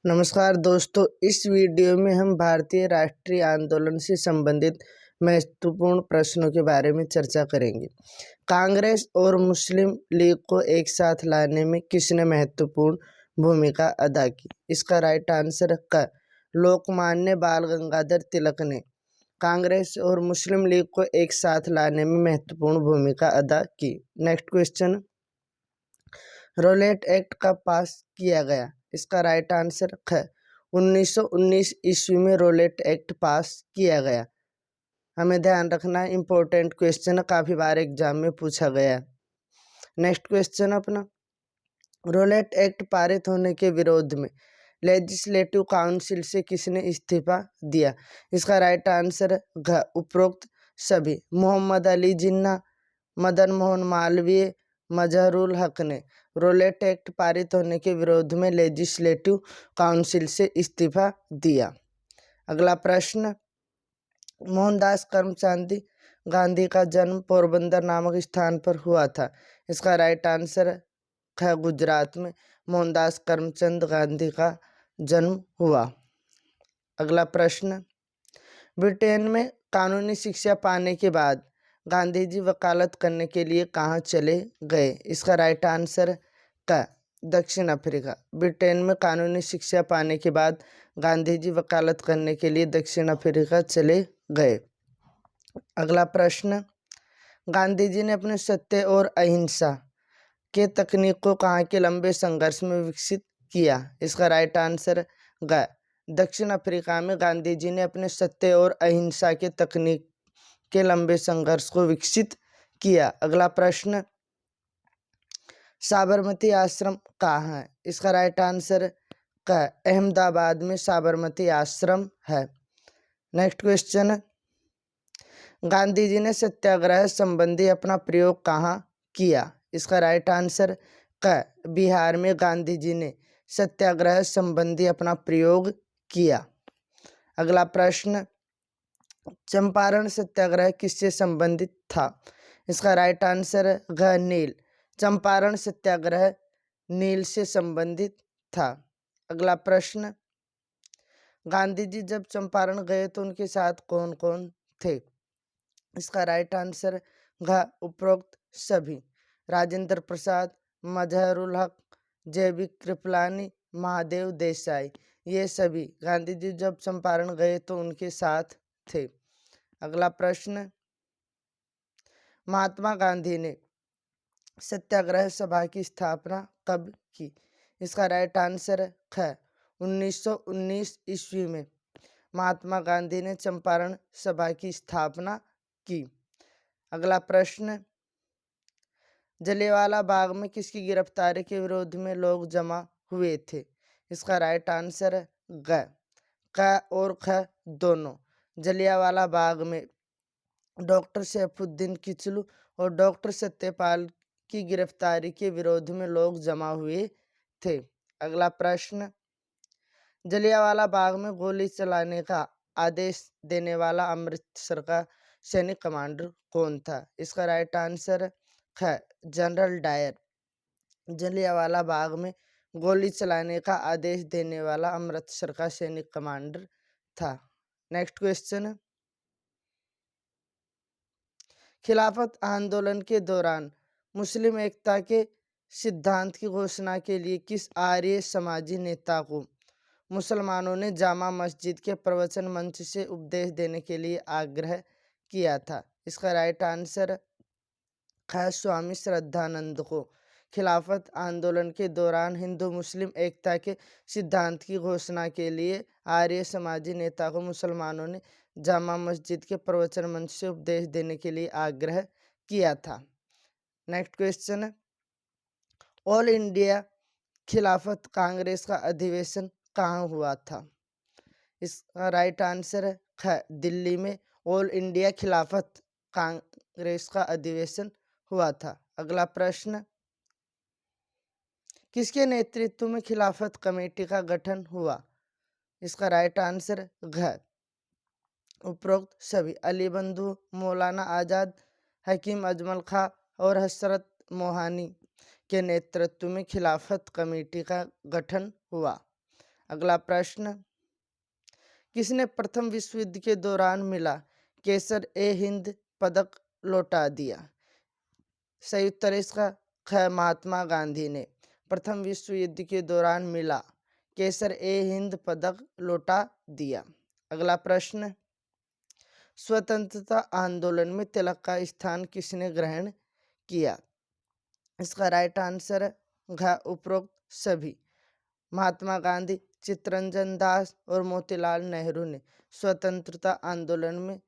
नमस्कार दोस्तों, इस वीडियो में हम भारतीय राष्ट्रीय आंदोलन से संबंधित महत्वपूर्ण प्रश्नों के बारे में चर्चा करेंगे। कांग्रेस और मुस्लिम लीग को एक साथ लाने में किसने महत्वपूर्ण भूमिका अदा की? इसका राइट आंसर क लोकमान्य बाल गंगाधर तिलक ने कांग्रेस और मुस्लिम लीग को एक साथ लाने में महत्वपूर्ण भूमिका अदा की। नेक्स्ट क्वेश्चन, रोलेट एक्ट कब पास किया गया? इसका राइट आंसर ख 1919 ईस्वी में रोलेट एक्ट पास किया गया। हमें ध्यान रखना, इम्पोर्टेंट क्वेश्चन काफ़ी बार एग्जाम में पूछा गया है। नेक्स्ट क्वेश्चन अपना, रोलेट एक्ट पारित होने के विरोध में लेजिस्लेटिव काउंसिल से किसने इस्तीफा दिया? इसका राइट आंसर घ उपरोक्त सभी। मोहम्मद अली जिन्ना, मदन मोहन मालवीय, मजहरुल हक ने रोलेट एक्ट पारित होने के विरोध में लेजिस्लेटिव काउंसिल से इस्तीफा दिया। अगला प्रश्न, मोहनदास करमचंद गांधी का जन्म पोरबंदर नामक स्थान पर हुआ था। इसका राइट आंसर है गुजरात में मोहनदास करमचंद गांधी का जन्म हुआ। अगला प्रश्न, ब्रिटेन में कानूनी शिक्षा पाने के बाद गांधी जी वकालत करने के लिए कहाँ चले गए? इसका राइट आंसर का दक्षिण अफ्रीका। ब्रिटेन में कानूनी शिक्षा पाने के बाद गांधी जी वकालत करने के लिए दक्षिण अफ्रीका चले गए। अगला प्रश्न, गांधी जी ने अपने सत्य और अहिंसा के तकनीक को कहाँ के लंबे संघर्ष में विकसित किया? इसका राइट आंसर ग दक्षिण अफ्रीका में गांधी जी ने अपने सत्य और अहिंसा के तकनीक के लंबे संघर्ष को विकसित किया। अगला प्रश्न, साबरमती आश्रम कहाँ है? इसका राइट आंसर का अहमदाबाद में साबरमती आश्रम है। नेक्स्ट क्वेश्चन, गांधी जी ने सत्याग्रह संबंधी अपना प्रयोग कहाँ किया? इसका राइट आंसर का बिहार में गांधी जी ने सत्याग्रह संबंधी अपना प्रयोग किया। अगला प्रश्न, चंपारण सत्याग्रह किससे संबंधित था? इसका राइट आंसर घ नील। चंपारण सत्याग्रह नील से संबंधित था। अगला प्रश्न, गांधी जी जब चंपारण गए तो उनके साथ कौन कौन थे? इसका राइट आंसर घ उपरोक्त सभी। राजेंद्र प्रसाद, मजहरुल हक, जेबी कृपलानी, महादेव देसाई, ये सभी गांधी जी जब चंपारण गए तो उनके साथ थे। अगला प्रश्न, महात्मा गांधी ने सत्याग्रह सभा की स्थापना कब की? इसका राइट आंसर ख 1919 ईस्वी में महात्मा गांधी ने चंपारण सभा की स्थापना की। अगला प्रश्न, जलियांवाला बाग में किसकी गिरफ्तारी के विरोध में लोग जमा हुए थे? इसका राइट आंसर ग क और ख दोनों। जलियांवाला बाग में डॉक्टर सैफुद्दीन किचलू और डॉक्टर सत्यपाल की गिरफ्तारी के विरोध में लोग जमा हुए थे। अगला प्रश्न, जलियांवाला बाग में गोली चलाने का आदेश देने वाला अमृतसर का सैनिक कमांडर कौन था? इसका राइट आंसर है जनरल डायर। जलियांवाला बाग में गोली चलाने का आदेश देने वाला अमृतसर का सैनिक कमांडर था। नेक्स्ट क्वेश्चन, खिलाफत आंदोलन के दौरान मुस्लिम एकता के सिद्धांत की घोषणा के लिए किस आर्य समाजी नेता को मुसलमानों ने जामा मस्जिद के प्रवचन मंच से उपदेश देने के लिए आग्रह किया था? इसका राइट आंसर है स्वामी श्रद्धानंद को। खिलाफत आंदोलन के दौरान हिंदू मुस्लिम एकता के सिद्धांत की घोषणा के लिए आर्य समाजी नेता को मुसलमानों ने जामा मस्जिद के प्रवचन मंच से उपदेश देने के लिए आग्रह किया था। नेक्स्ट क्वेश्चन, ऑल इंडिया खिलाफत कांग्रेस का अधिवेशन कहाँ हुआ था? इसका राइट आंसर है दिल्ली में ऑल इंडिया खिलाफत कांग्रेस का अधिवेशन हुआ था। अगला प्रश्न, किसके नेतृत्व में खिलाफत कमेटी का गठन हुआ? इसका राइट आंसर घ उपरोक्त सभी। अली बंधु, मौलाना आज़ाद, हकीम अजमल खां और हसरत मोहानी के नेतृत्व में खिलाफत कमेटी का गठन हुआ। अगला प्रश्न, किसने प्रथम विश्व युद्ध के दौरान मिला केसर ए हिंद पदक लौटा दिया? सही उत्तर है इसका ख, महात्मा गांधी ने प्रथम विश्व युद्ध के दौरान मिला केसर ए हिंद पदक लौटा दिया। अगला प्रश्न, स्वतंत्रता आंदोलन में तिलक का स्थान किसने ग्रहण किया? इसका राइट आंसर है घ, उपरोक्त सभी। महात्मा गांधी, चित्तरंजन दास और मोतीलाल नेहरू ने स्वतंत्रता आंदोलन में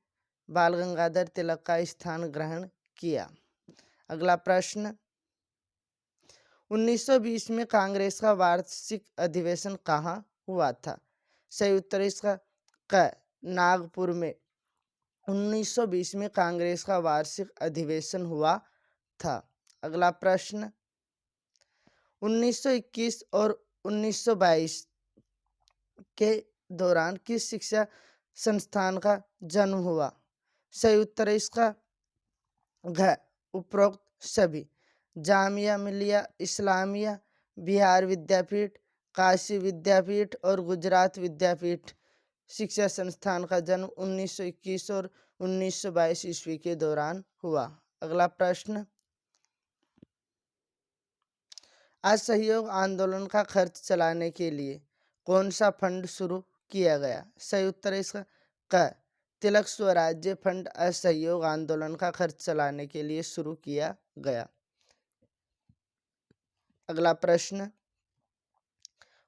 बाल गंगाधर तिलक का स्थान ग्रहण किया। अगला प्रश्न, 1920 में कांग्रेस का वार्षिक अधिवेशन कहाँ हुआ था? सही उत्तर इसका क, नागपुर में 1920 में कांग्रेस का वार्षिक अधिवेशन हुआ था। अगला प्रश्न, 1921 और 1922 के दौरान किस शिक्षा संस्थान का जन्म हुआ? सही उत्तर है इसका घ, उपरोक्त सभी। जामिया मिलिया इस्लामिया, बिहार विद्यापीठ, काशी विद्यापीठ और गुजरात विद्यापीठ शिक्षा संस्थान का जन्म 1921 और 1922 ईस्वी के दौरान हुआ। अगला प्रश्न, असहयोग आंदोलन का खर्च चलाने के लिए कौन सा फंड शुरू किया गया? सही उत्तर है इसका क, तिलक स्वराज्य फंड असहयोग आंदोलन का खर्च चलाने के लिए शुरू किया गया। अगला प्रश्न,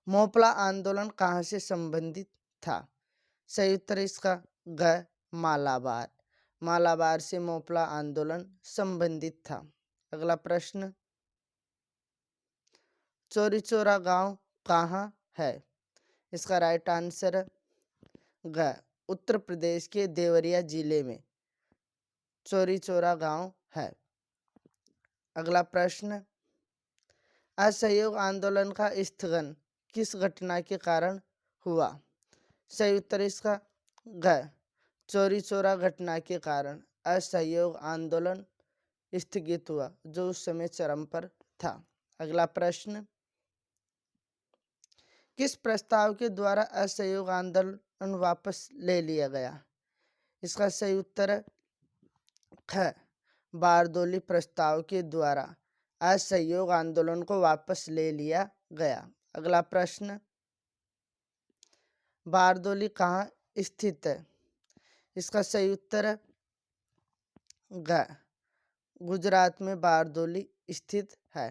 मोपला आंदोलन कहाँ से संबंधित था? सही उत्तर इसका ग, मालाबार। मालाबार से मोपला आंदोलन संबंधित था। अगला प्रश्न, चौरी चौरा गांव कहाँ है? इसका राइट आंसर है ग, उत्तर प्रदेश के देवरिया जिले में चौरी चौरा गांव है। अगला प्रश्न, असहयोग आंदोलन का स्थगन किस घटना के कारण हुआ? सही उत्तर इसका घ, चौरी चौरा घटना के कारण असहयोग आंदोलन स्थगित हुआ, जो उस समय चरम पर था। अगला प्रश्न, किस प्रस्ताव के द्वारा असहयोग आंदोलन वापस ले लिया गया? इसका सही उत्तर है ख, बारदोली प्रस्ताव के द्वारा असहयोग आंदोलन को वापस ले लिया गया। अगला प्रश्न, बारदोली कहाँ स्थित है? इसका सही उत्तर है ग, गुजरात में बारदोली स्थित है।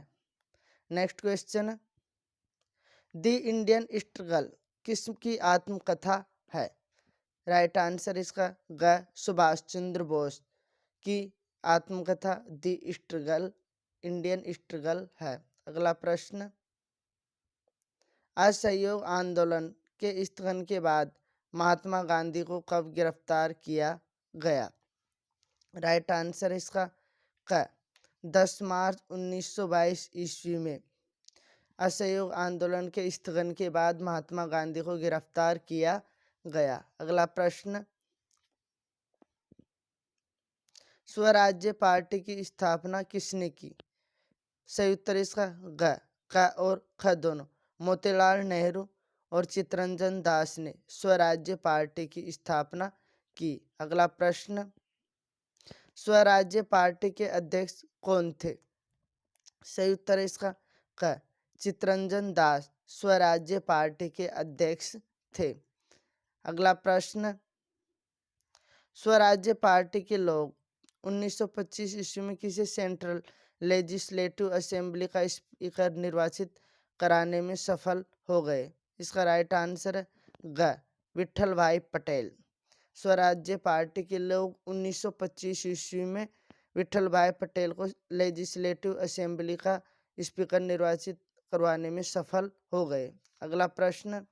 Next question, the Indian struggle किसकी आत्मकथा है? राइट आंसर इसका ग, सुभाष चंद्र बोस की आत्मकथा द स्ट्रगल इंडियन स्ट्रगल है। अगला प्रश्न, असहयोग आंदोलन के स्थगन के बाद महात्मा गांधी को कब गिरफ्तार किया गया? राइट आंसर इसका क, 10 मार्च 1922 ईस्वी में असहयोग आंदोलन के स्थगन के बाद महात्मा गांधी को गिरफ्तार किया गया। अगला प्रश्न, स्वराज्य पार्टी की स्थापना किसने की? सही उत्तर इसका ग, क और ख दोनों, मोतीलाल नेहरू और चित्तरंजन दास ने स्वराज्य पार्टी की स्थापना की। अगला प्रश्न, स्वराज्य पार्टी के अध्यक्ष कौन थे? सही उत्तर इसका क, चित्तरंजन दास स्वराज्य पार्टी के अध्यक्ष थे। अगला प्रश्न, स्वराज्य पार्टी के लोग 1925 ईस्वी में किसे सेंट्रल लेजिस्लेटिव असेंबली का स्पीकर निर्वाचित कराने में सफल हो गए? इसका राइट आंसर है ग, विट्ठल भाई पटेल। स्वराज्य पार्टी के लोग 1925 ईस्वी में विट्ठल भाई पटेल को लेजिस्लेटिव असेंबली का स्पीकर निर्वाचित करवाने में सफल हो गए। अगला प्रश्न,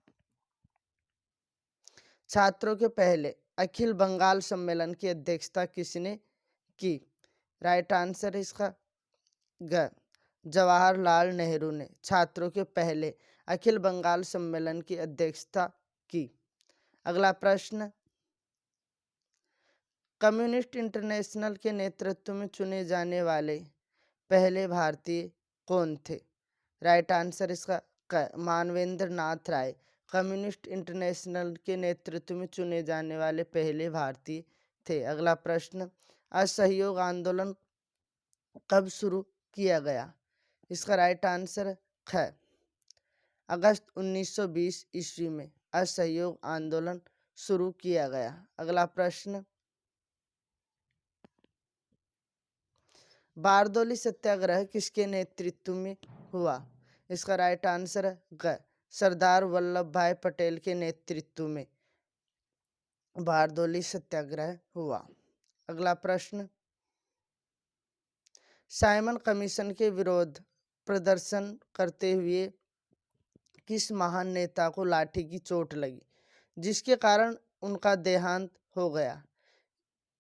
छात्रों के पहले अखिल बंगाल सम्मेलन की अध्यक्षता किसने की? राइट आंसर इसका ग, जवाहरलाल नेहरू ने छात्रों के पहले अखिल बंगाल सम्मेलन की अध्यक्षता की। अगला प्रश्न, कम्युनिस्ट इंटरनेशनल के नेतृत्व में चुने जाने वाले पहले भारतीय कौन थे? राइट आंसर इसका क, मानवेंद्र नाथ राय कम्युनिस्ट इंटरनेशनल के नेतृत्व में चुने जाने वाले पहले भारतीय थे। अगला प्रश्न, असहयोग आंदोलन कब शुरू किया गया? इसका राइट आंसर है अगस्त 1920 ईस्वी में असहयोग आंदोलन शुरू किया गया। अगला प्रश्न, बारदोली सत्याग्रह किसके नेतृत्व में हुआ? इसका राइट आंसर है सरदार वल्लभ भाई पटेल के नेतृत्व में बारदोली सत्याग्रह हुआ। अगला प्रश्न, साइमन कमीशन के विरोध प्रदर्शन करते हुए किस महान नेता को लाठी की चोट लगी जिसके कारण उनका देहांत हो गया?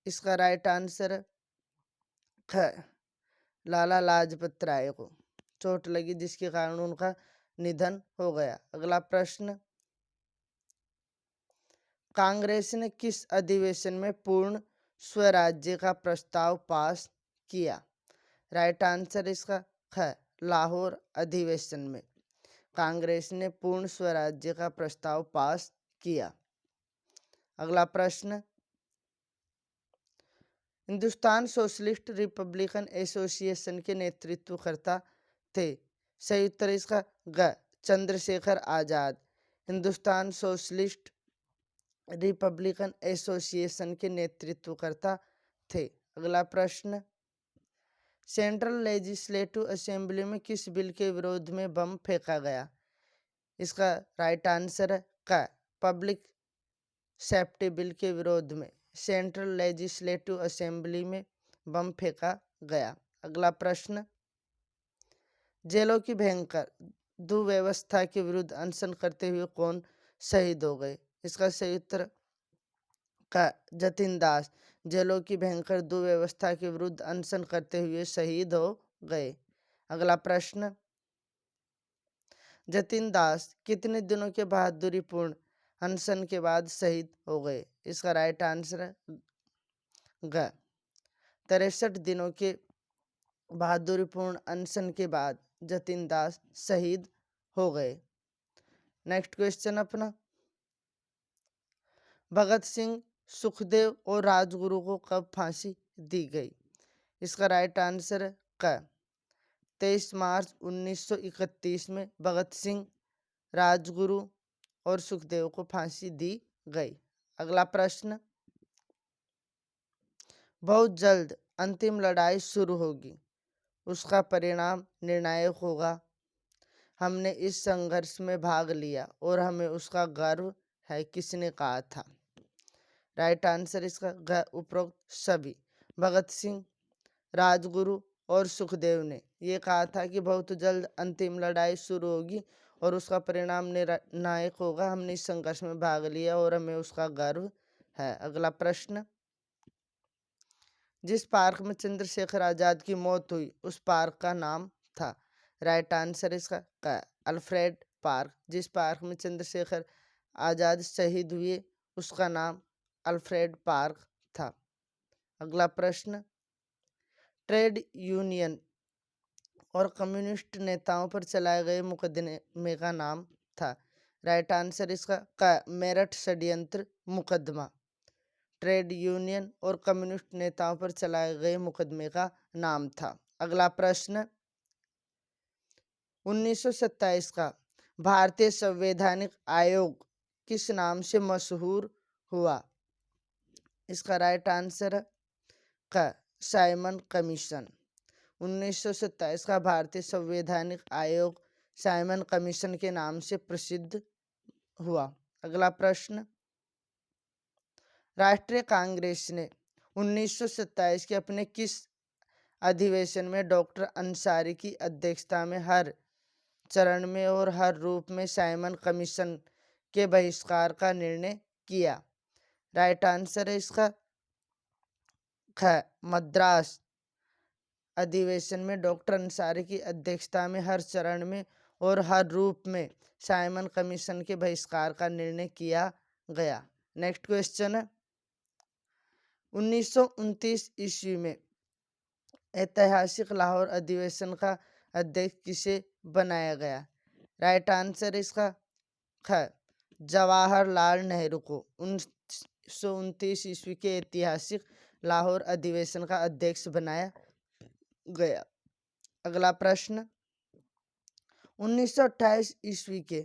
इसका राइट आंसर है लाला लाजपत राय को चोट लगी जिसके कारण उनका निधन हो गया। अगला प्रश्न, कांग्रेस ने किस अधिवेशन में पूर्ण स्वराज्य का प्रस्ताव पास किया? राइट आंसर इसका है लाहौर अधिवेशन में कांग्रेस ने पूर्ण स्वराज्य का प्रस्ताव पास किया। अगला प्रश्न, हिंदुस्तान सोशलिस्ट रिपब्लिकन एसोसिएशन के नेतृत्वकर्ता थे? सही उत्तर इसका Chandrashekhar Azad Hindustan socialist Republican association के नेतृत्वकर्ता थे। अगला प्रश्न, सेंट्रल लेजिस्लेटिव असेंबली में किस बिल के विरोध में बम फेंका गया? इसका राइट आंसर है पब्लिक सेफ्टी बिल के विरोध में सेंट्रल लेजिस्लेटिव असेंबली में बम फेंका गया। अगला प्रश्न, जेलों की भयंकर दुर्व्यवस्था के विरुद्ध अनशन करते हुए कौन शहीद हो गए? इसका सही उत्तर का जतिन दास जेलों की भयंकर दुर्व्यवस्था के विरुद्ध अनशन करते हुए शहीद हो गए। अगला प्रश्न, जतिन दास कितने दिनों के बहादुरीपूर्ण अनशन के बाद शहीद हो गए? इसका राइट आंसर है 63 दिनों के बहादुरीपूर्ण अनशन के बाद जतिन दास शहीद हो गए। नेक्स्ट क्वेश्चन अपना, भगत सिंह, सुखदेव और राजगुरु को कब फांसी दी गई? इसका राइट आंसर है 23 मार्च 1931 में भगत सिंह, राजगुरु और सुखदेव को फांसी दी गई। अगला प्रश्न, बहुत जल्द अंतिम लड़ाई शुरू होगी, उसका परिणाम निर्णायक होगा। हमने इस संघर्ष में भाग लिया और हमें उसका गर्व है, किसने कहा था? राइट आंसर इसका उपरोक्त सभी भगत सिंह, राजगुरु और सुखदेव ने ये कहा था कि बहुत जल्द अंतिम लड़ाई शुरू होगी और उसका परिणाम निर्णायक होगा। हमने इस संघर्ष में भाग लिया और हमें उसका गर्व है। अगला प्रश्न, जिस पार्क में चंद्रशेखर आजाद की मौत हुई उस पार्क का नाम था? राइट आंसर इसका अल्फ्रेड पार्क। जिस पार्क में चंद्रशेखर आजाद शहीद हुए उसका नाम अल्फ्रेड पार्क था। अगला प्रश्न, ट्रेड यूनियन और कम्युनिस्ट नेताओं पर चलाए गए मुकदमे का नाम था? राइट आंसर इसका मेरठ षड्यंत्र मुकदमा। ट्रेड यूनियन और कम्युनिस्ट नेताओं पर चलाए गए मुकदमे का नाम था। अगला प्रश्न, 1927 का भारतीय संवैधानिक आयोग किस नाम से मशहूर हुआ? इसका राइट आंसर है साइमन कमीशन। 1927 का भारतीय संवैधानिक आयोग साइमन कमीशन के नाम से प्रसिद्ध हुआ। अगला प्रश्न, राष्ट्रीय कांग्रेस ने 1927 के अपने किस अधिवेशन में डॉक्टर अंसारी की अध्यक्षता में हर चरण में और हर रूप में साइमन कमीशन के बहिष्कार का निर्णय किया? राइट आंसर है इसका मद्रास अधिवेशन में डॉक्टर अंसारी की अध्यक्षता में हर चरण में और हर रूप में साइमन कमीशन के बहिष्कार का निर्णय किया गया। नेक्स्ट क्वेश्चन है, 1929 ईस्वी में ऐतिहासिक लाहौर अधिवेशन का अध्यक्ष किसे बनाया गया? राइट आंसर इसका है जवाहरलाल नेहरू को 1929 ईस्वी के ऐतिहासिक लाहौर अधिवेशन का अध्यक्ष बनाया गया। अगला प्रश्न, 1928 ईस्वी के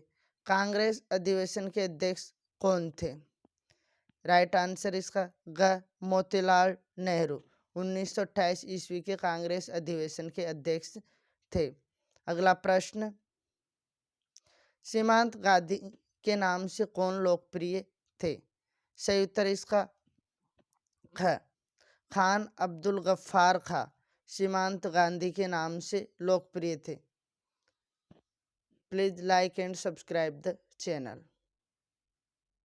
कांग्रेस अधिवेशन के अध्यक्ष कौन थे? राइट आंसर इसका ग मोतीलाल नेहरू 1928 ईस्वी के कांग्रेस अधिवेशन के अध्यक्ष थे। अगला प्रश्न, सीमांत गांधी के नाम से कौन लोकप्रिय थे? सही उत्तर इसका ख खान अब्दुल गफ्फार खां सीमांत गांधी के नाम से लोकप्रिय थे। Please like and subscribe the channel.